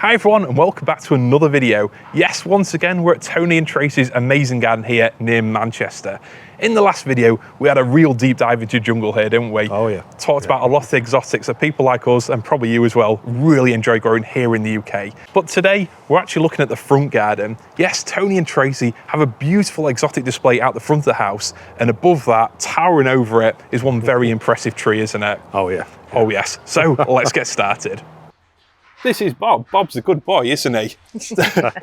Hi everyone and welcome back to another video. Yes, once again we're at Tony and Tracey's amazing garden here near Manchester. In the last video we had a real deep dive into jungle here, didn't we? Oh yeah. Talked about a lot of the exotics that people like us, and probably you as well, really enjoy growing here in the UK. But today we're actually looking at the front garden. Yes, Tony and Tracey have a beautiful exotic display out the front of the house, and above that, towering over it, is one very impressive tree, isn't it? Oh yeah. Oh yes. So let's get started. This is Bob. Bob's a good boy, isn't he?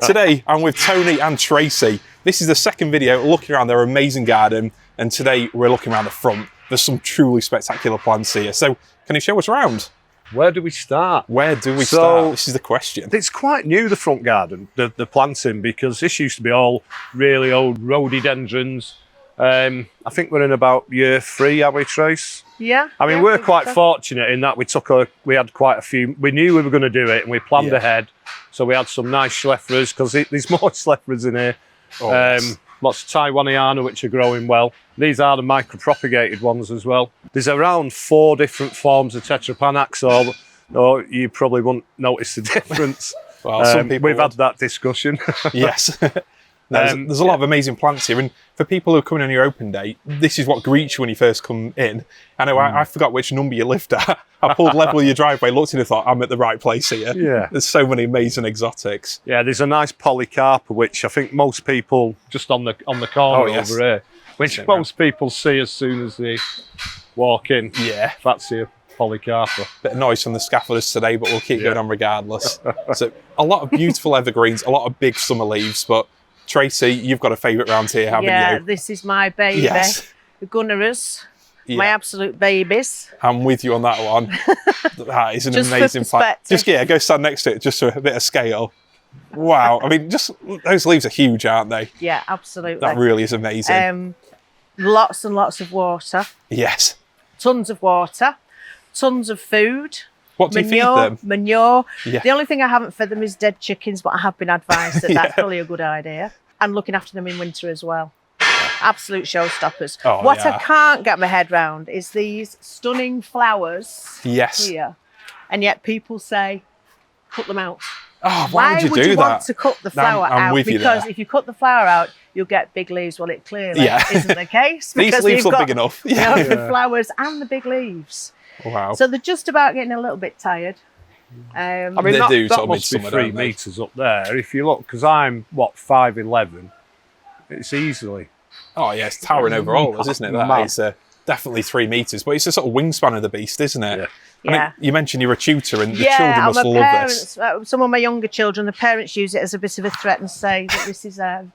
Today, I'm with Tony and Tracey. This is the second video looking around their amazing garden, and today we're looking around the front. There's some truly spectacular plants here. So, can you show us around? Where do we start? Where do we start? This is the question. It's quite new, the front garden, the planting, because this used to be all really old rhododendrons. I think we're in about year 3, are we, Trace? Yeah. I mean, we're quite fortunate in that we had quite a few. We knew we were going to do it, and we planned ahead. So we had some nice Scheffleras, because there's more Scheffleras in here. Oh, yes. Lots of Taiwaniana, which are growing well. These are the micro-propagated ones as well. There's around 4 different forms of Tetrapanax, or you probably won't notice the difference. Well, some people we've had that discussion. Yes. No, there's a lot of amazing plants here, and for people who are coming on your open day, this is what greets you when you first come in. I know I forgot which number you lived at. I pulled level of your driveway, looked in and thought, I'm at the right place here. Yeah. There's so many amazing exotics. Yeah, there's a nice polycarpa, which I think most people, just on the corner over here, which most people see as soon as they walk in. Yeah. That's your polycarpa. Bit of noise from the scaffolders today, but we'll keep going on regardless. So a lot of beautiful evergreens, a lot of big summer leaves, but Tracey, you've got a favourite round here, haven't you? Yeah, this is my baby. Yes. The Gunneras, my absolute babies. I'm with you on that one. That is an amazing plant. Just go stand next to it, just for a bit of scale. Wow, I mean, just those leaves are huge, aren't they? Yeah, absolutely. That really is amazing. Lots and lots of water. Yes. Tons of water. Tons of food. What do you feed them? Manure. Yeah. The only thing I haven't fed them is dead chickens, but I have been advised that that's probably a good idea. And looking after them in winter as well. Absolute showstoppers. Oh, what I can't get my head round is these stunning flowers here. And yet people say, cut them out. Oh, why would you do that? Want to cut the flower out? Because if you cut the flower out, you'll get big leaves. Well, it clearly isn't the case. These leaves look big enough. Yeah. The flowers and the big leaves. Wow. So they're just about getting a little bit tired. I mean, that must be 3 metres up there. If you look, because I'm, 5'11", it's easily... Oh, yeah, it's towering over all of us, isn't it? That is definitely 3 metres, but it's a sort of wingspan of the beast, isn't it? Yeah. I mean, you mentioned you're a tutor, and the children must love this. Some of my younger children, the parents use it as a bit of a threat and say that this is a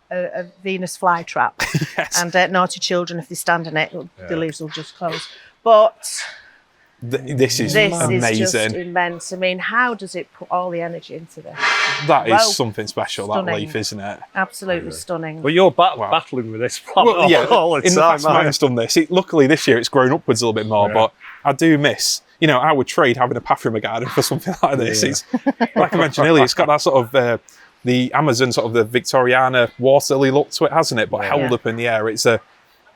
Venus flytrap. And naughty children, if they stand in it, the leaves will just close. But... This is amazing. Is just immense. I mean, how does it put all the energy into this? That is something special, that leaf, isn't it? Absolutely stunning. Well, you're battling with this plant all the time. In the past, mine's done this. Luckily, this year it's grown upwards a little bit more, but I do miss, I would trade having a path in my garden for something like this. It's, like I mentioned earlier, it's got that sort of, the Amazon, sort of the Victoriana water lily look to it, hasn't it? But held up in the air, it's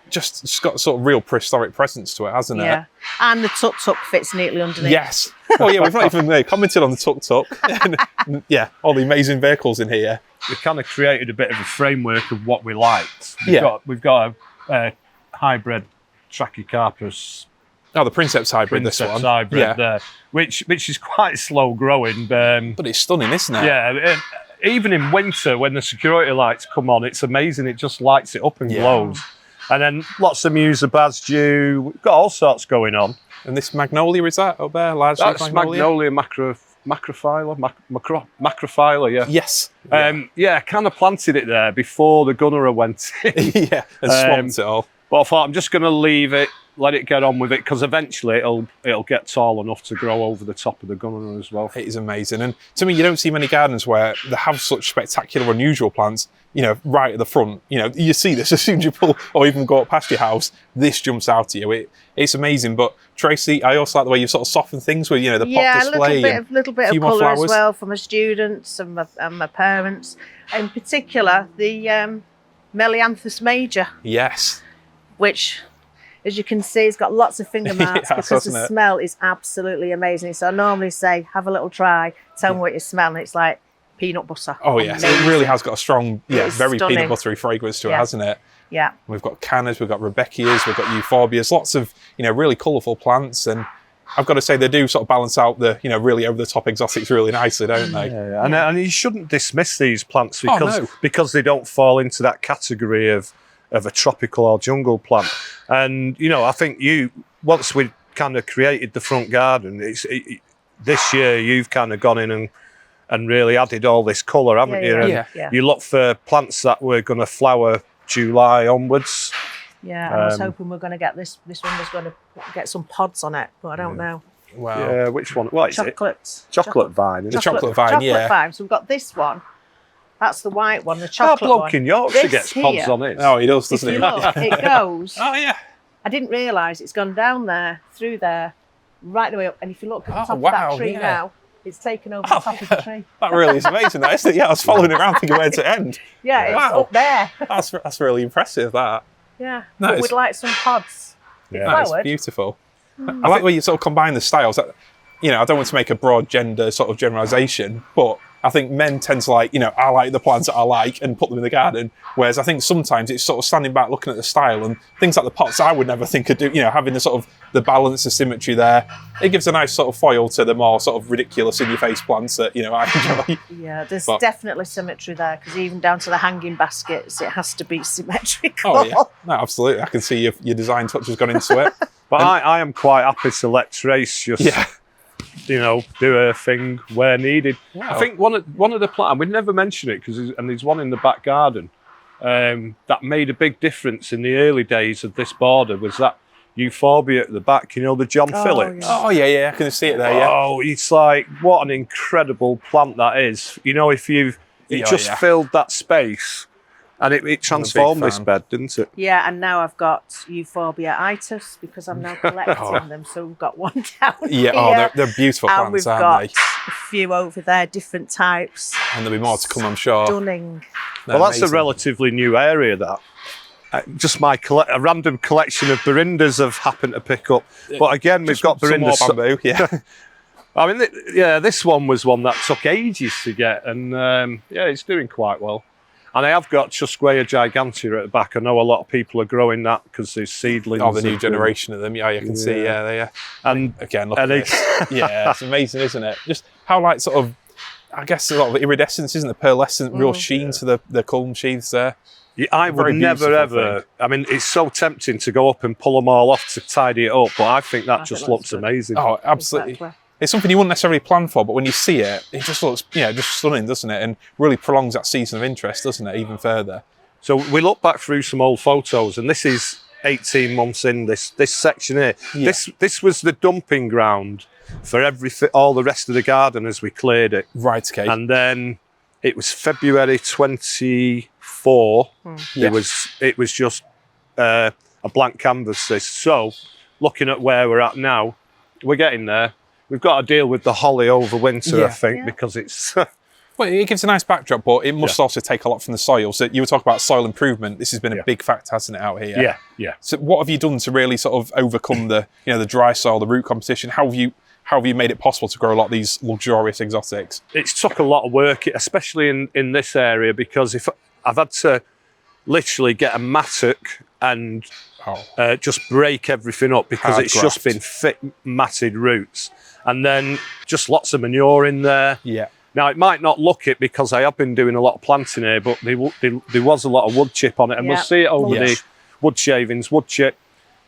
just got sort of real prehistoric presence to it, hasn't it? Yeah, and the tuk-tuk fits neatly underneath. Yes. Oh yeah, we've not even commented on the tuk-tuk. Yeah, all the amazing vehicles in here. We kind of created a bit of a framework of what we liked. We've got a hybrid Trachycarpus. Oh, the Princeps hybrid, this one. Hybrid there, which is quite slow growing. But it's stunning, isn't it? Yeah. Even in winter, when the security lights come on, it's amazing. It just lights it up and glows. And then lots of Musabasdew. We've got all sorts going on. And this magnolia, is that up there? Large magnolia macrophylla, yeah. Yes. I kind of planted it there before the Gunnera went in. And swamped it all. But I thought I'm just going to leave it, let it get on with it, because eventually it'll get tall enough to grow over the top of the Gunnera as well. It is amazing. And to me, you don't see many gardens where they have such spectacular, unusual plants, right at the front. You see this as soon as you pull or even go up past your house, this jumps out to you. It's amazing. But Tracey, I also like the way you've sort of softened things with, the pot display. Yeah, a little bit of colour as well for my students and my parents. In particular, the Melianthus major. Yes. Which as you can see, it's got lots of finger marks because the smell is absolutely amazing. So I normally say, have a little try, tell me what you smell, and it's like peanut butter. Oh yeah, so it really has got a strong, very stunning. peanut buttery fragrance to it, hasn't it? Yeah. We've got cannas, we've got Rebecchias, we've got euphorbias, lots of, really colourful plants, and I've got to say they do sort of balance out the, really over-the-top exotics really nicely, don't they? Yeah. And you shouldn't dismiss these plants because, no. because they don't fall into that category of a tropical or jungle plant. And, I think once we kind of created the front garden, this year you've kind of gone in and really added all this colour, haven't you? And you look for plants that were going to flower July onwards. Yeah, I was hoping we're going to get this one was going to get some pods on it, but I don't know. Wow. Yeah, which one? What is it? Chocolate vine. The chocolate vine, vine. So we've got this one. That's the white one, the chocolate one. Bloke in Yorkshire gets pods on it. Oh, he does, doesn't he? If you look, it goes. Oh, yeah. I didn't realise it's gone down there, through there, right the way up. And if you look at the top of that tree now, it's taken over the top of the tree. That really is amazing, that, isn't it? Yeah, I was following it around thinking where to end. Yeah, it's up there. That's really impressive, that. Yeah, but we'd like some pods. Yeah, that's beautiful. I like the way you sort of combine the styles. I don't want to make a broad gender sort of generalisation, but I think men tend to like, I like the plants that I like and put them in the garden. Whereas I think sometimes it's sort of standing back, looking at the style and things like the pots I would never think of do, having the sort of the balance, the symmetry there. It gives a nice sort of foil to the more sort of ridiculous in your face plants that, I enjoy. Yeah, there's definitely symmetry there because even down to the hanging baskets, it has to be symmetrical. Oh, yeah. No, absolutely. I can see your design touch has gone into it. But I am quite happy to let Trace just... do her thing where needed. Wow. I think one of the plants, we'd never mention it and there's one in the back garden that made a big difference in the early days of this border was that euphorbia at the back, the John Phillips. Yeah. Oh yeah, I can see it there. Yeah. Oh, it's like what an incredible plant that is. If it just filled that space. And it transformed this bed, didn't it? Yeah, and now I've got euphorbia-itis because I'm now collecting them. So we've got one down here. Yeah, they're beautiful plants, and we've aren't they? got a few over there, different types. And there'll be more to come, I'm sure. Stunning. Well, that's a relatively new area, that. Just a random collection of Barindas have happened to pick up. But again, we've got Barindas. Some more bamboo, yeah. I mean, this one was one that took ages to get. And it's doing quite well. And I have got Chusquea gigantea at the back. I know a lot of people are growing that because there's seedlings. Oh, the new generation of them. Yeah, you can see. Yeah, And again, look at this. Yeah, it's amazing, isn't it? Just how I guess a lot of iridescence, isn't it? Pearlescent, real sheen to the culm sheaths there. Yeah, I would never ever. I mean, it's so tempting to go up and pull them all off to tidy it up, but I think that just looks amazing. Oh, absolutely. Exactly. It's something you wouldn't necessarily plan for, but when you see it, it just looks, just stunning, doesn't it? And really prolongs that season of interest, doesn't it, even further? So we look back through some old photos, and this is 18 months in, this section here. Yeah. This was the dumping ground for all the rest of the garden as we cleared it. Right, okay. And then it was February 24. It was just a blank canvas, this. So looking at where we're at now, we're getting there. We've got to deal with the holly over winter, I think, because it's... Well, it gives a nice backdrop, but it must also take a lot from the soil. So you were talking about soil improvement. This has been a big factor, hasn't it, out here? Yeah. So what have you done to really sort of overcome the dry soil, the root competition? How have you made it possible to grow a lot of these luxurious exotics? It's took a lot of work, especially in this area, because if I've had to literally get a mattock and just break everything up because it's just been thick, matted roots. And then just lots of manure in there. Yeah. Now, it might not look it because I have been doing a lot of planting here, but there was a lot of wood chip on it. And we'll see it over the wood shavings, wood chip.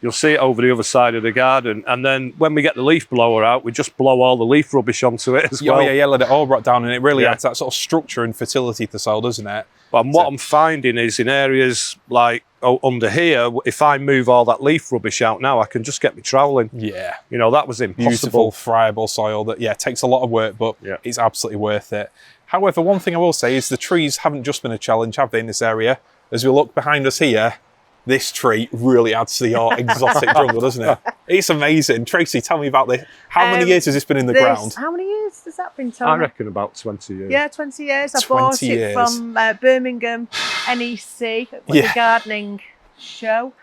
You'll see it over the other side of the garden. And then when we get the leaf blower out, we just blow all the leaf rubbish onto it as well. Yeah, let it all rot down. And it really adds that sort of structure and fertility to the soil, doesn't it? But what I'm finding is in areas like under here, if I move all that leaf rubbish out now, I can just get me troweling. Yeah. That was impossible. Beautiful, friable soil that, takes a lot of work, but it's absolutely worth it. However, one thing I will say is the trees haven't just been a challenge, have they, in this area? As we look behind us here, this tree really adds to the exotic jungle, doesn't it? It's amazing. Tracy, tell me about this. How many years has this been in the ground? How many years has that been, Tony? I reckon about 20 years. Yeah, 20 years. I bought it from Birmingham NEC, the gardening show.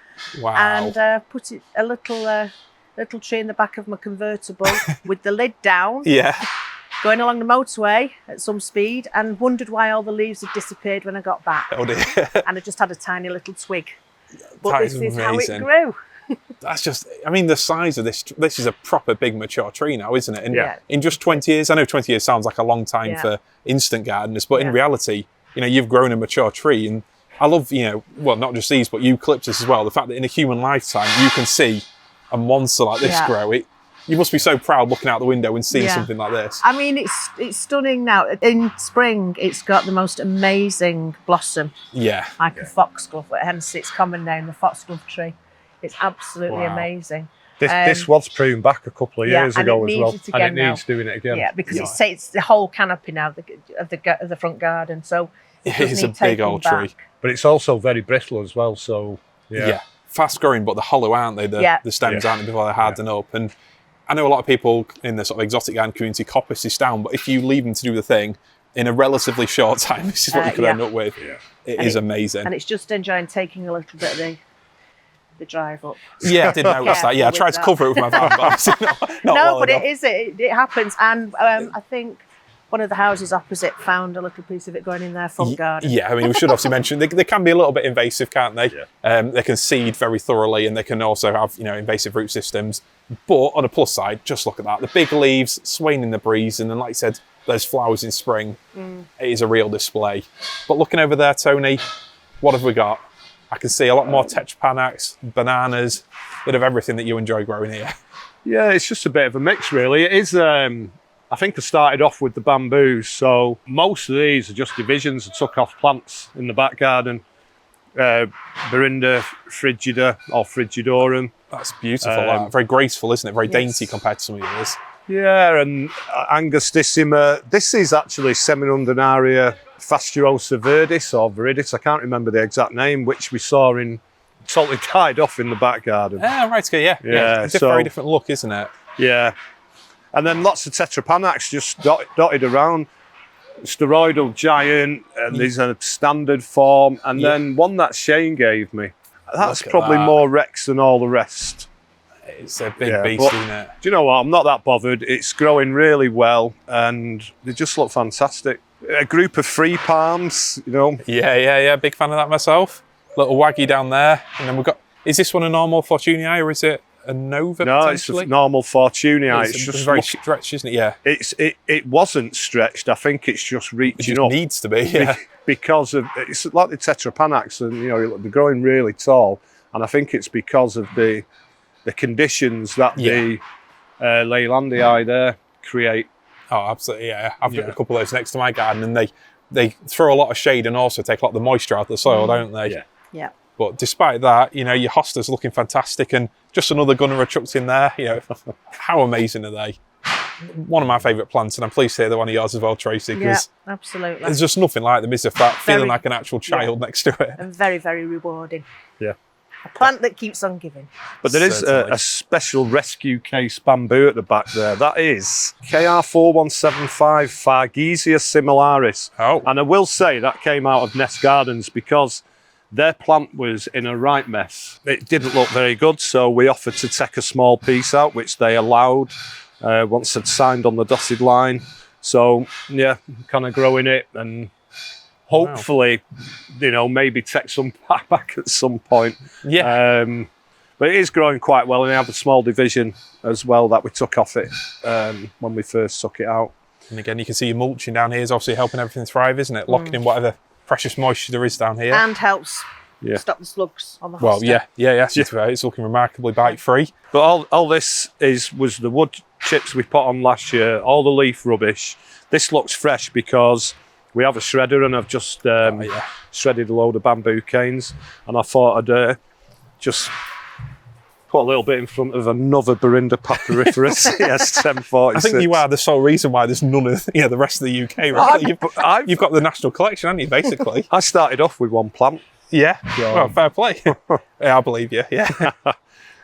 Wow. and put a little tree in the back of my convertible with the lid down, going along the motorway at some speed, and wondered why all the leaves had disappeared when I got back. Oh dear. And I just had a tiny little twig. But That this is is how it amazing. grew. That's just, I mean, the size of this is a proper big mature tree now, isn't it? And Yeah. in just 20 years, I know 20 years sounds like a long time for instant gardeners, but in reality, you know, you've grown a mature tree. And I love, you know, well, not just these, but eucalyptus as well. The fact that in a human lifetime, you can see a monster like this grow. You must be so proud looking out the window and seeing something like this. I mean, it's stunning now. In spring, it's got the most amazing blossom. Yeah. Like a foxglove, hence its common name, the foxglove tree. It's absolutely amazing. This was pruned back a couple of years ago as well, and it needs doing it again. Yeah, because it's the whole canopy now of the front garden, so it is a big old tree. But it's also very brittle as well, so fast growing, but they're hollow, aren't they? The stems aren't they, before they harden up. And I know a lot of people in the sort of exotic garden community coppice this down, but if you leave them to do the thing in a relatively short time, this is what you could end up with. It is amazing. And it's just enjoying taking a little bit of the drive up. Yeah, I did notice that. Yeah, I tried to cover it with my van, but obviously not well but enough. it happens. And I think one of the houses opposite found a little piece of it going in their front garden. Yeah, I mean, we should obviously mention they can be a little bit invasive, can't they? Yeah. They can seed very thoroughly, and they can also have, you know, invasive root systems. But on a plus side, just look at that. The big leaves swaying in the breeze, and then, like I said, those flowers in spring. It is a real display. But looking over there, Tony, what have we got? I can see a lot more Tetrapanax, bananas, a bit of everything that you enjoy growing here. Yeah, it's just a bit of a mix, really. It is, I think I started off with the bamboos, so most of these are just divisions of took off plants in the back garden. Berinda frigida or frigidorum. That's beautiful. Very graceful, isn't it? Very dainty compared to some of the others. Yeah, and angustissima. This is actually Seminundinaria fastuosa viridis or viridis. I can't remember the exact name, which we saw in totally died off in the back garden. Right, okay, yeah. It's a very different look, isn't it? Yeah. And then lots of Tetrapanax just dotted around. Steroidal giant, and these are standard form. And then one that Shane gave me. That's probably more Rex than all the rest. It's a big beast, isn't it? Do you know what? I'm not that bothered. It's growing really well, and they just look fantastic. A group of free palms, you know. Yeah. Big fan of that myself. Little waggy down there, and then we've got. Is this one a normal Fortunii, or is it a Nova? No, it's a normal Fortunii. It's just very stretched, isn't it? Yeah. It wasn't stretched. I think it's just reaching up. It needs to be. Yeah. Because of it's like the Tetrapanax, and you know they're growing really tall, and I think it's because of the conditions that the Leylandii there create. Oh, absolutely, yeah. I've got a couple of those next to my garden, and they throw a lot of shade and also take a lot of the moisture out of the soil, don't they? Yeah. But despite that, you know, your hosta's looking fantastic, and just another Gunnera chucked in there. You know, how amazing are they? One of my favourite plants, and I'm pleased to hear they're one of yours as well, Tracey, because absolutely. There's just nothing like them, is there? Feeling like an actual child next to it. And very, very rewarding. Yeah. A plant that keeps on giving. But there is a special rescue case bamboo at the back there. That is KR4175 Fargesia similaris. Oh. And I will say that came out of Nest Gardens because their plant was in a right mess. It didn't look very good, so we offered to take a small piece out, which they allowed once I'd signed on the dotted line. So, yeah, kind of growing it and hopefully, you know, maybe take some back at some point. Yeah. But it is growing quite well, and I have a small division as well that we took off it when we first took it out. And again, you can see your mulching down here is obviously helping everything thrive, isn't it? Locking in whatever precious moisture there is down here. And helps stop the slugs on the hosta. Well, yeah. It's looking remarkably bite-free. But all this was the wood chips we put on last year, all the leaf rubbish. This looks fresh because we have a shredder, and I've just shredded a load of bamboo canes, and I thought I'd just put a little bit in front of another Berinda papyriferous ES1046. I think you are the sole reason why there's none of the rest of the UK, right? You've got the national collection, haven't you, basically? I started off with one plant. Yeah, well, fair play. Yeah, I believe you, yeah.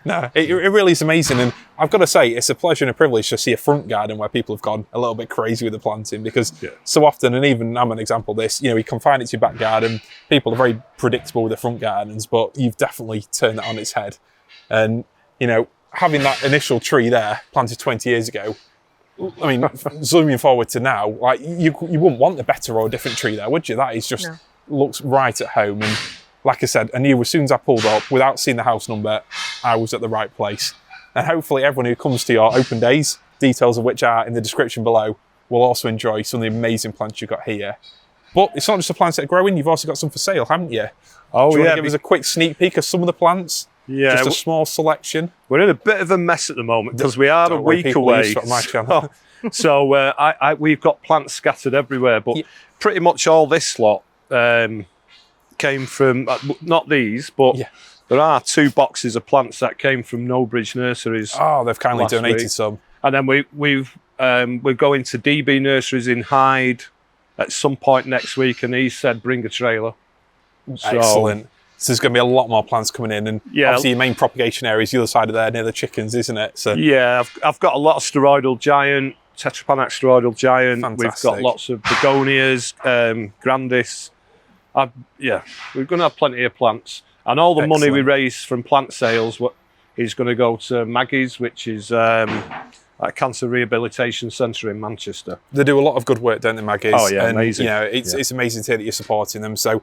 No, it really is amazing. And I've got to say, it's a pleasure and a privilege to see a front garden where people have gone a little bit crazy with the planting, because so often, and even I'm an example of this, you know, you confine it to your back garden. People are very predictable with the front gardens, but you've definitely turned that on its head. And, you know, having that initial tree there planted 20 years ago, I mean, zooming forward to now, like you wouldn't want a better or a different tree there, would you? That is just looks right at home. And like I said, I knew as soon as I pulled up, without seeing the house number, I was at the right place. And hopefully everyone who comes to your open days, details of which are in the description below, will also enjoy some of the amazing plants you've got here. But it's not just the plants that are growing, you've also got some for sale, haven't you? Oh, Do you want to give us a quick sneak peek of some of the plants? Yeah. Just a small selection. We're in a bit of a mess at the moment because we are a week away. My channel. So we've got plants scattered everywhere, but pretty much all this lot came from, not these, but there are 2 boxes of plants that came from Knowbridge Nurseries. Oh, they've kindly donated some. And then we're going to DB Nurseries in Hyde at some point next week, and he said bring a trailer. Excellent. So there's going to be a lot more plants coming in, and obviously your main propagation area is the other side of there near the chickens, isn't it? So yeah, I've got a lot of steroidal giant, Tetrapanax steroidal giant. Fantastic. We've got lots of begonias, grandis. We're going to have plenty of plants, and all the money we raise from plant sales is going to go to Maggie's, which is a cancer rehabilitation centre in Manchester. They do a lot of good work, don't they, Maggie's? Oh yeah, and, amazing. You know, it's amazing to hear that you're supporting them. So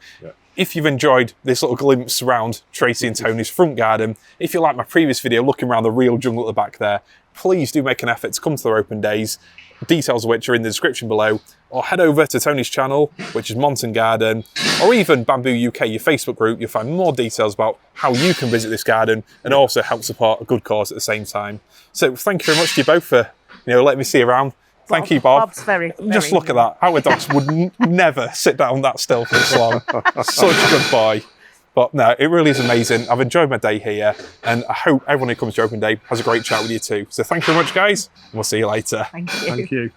if you've enjoyed this little glimpse around Tracey and Tony's front garden, if you like my previous video looking around the real jungle at the back there, please do make an effort to come to their open days, details of which are in the description below, or head over to Tony's channel, which is Monton Garden, or even Bamboo UK, your Facebook group. You'll find more details about how you can visit this garden and also help support a good cause at the same time. So thank you very much to you both for letting me see you around. Thank you, Bob. Bob's very Just look at that. Our dogs would never sit down that still for this long. Such a good boy. But no, it really is amazing. I've enjoyed my day here, and I hope everyone who comes to your open day has a great chat with you too. So thank you very much, guys, and we'll see you later. Thank you. Thank you.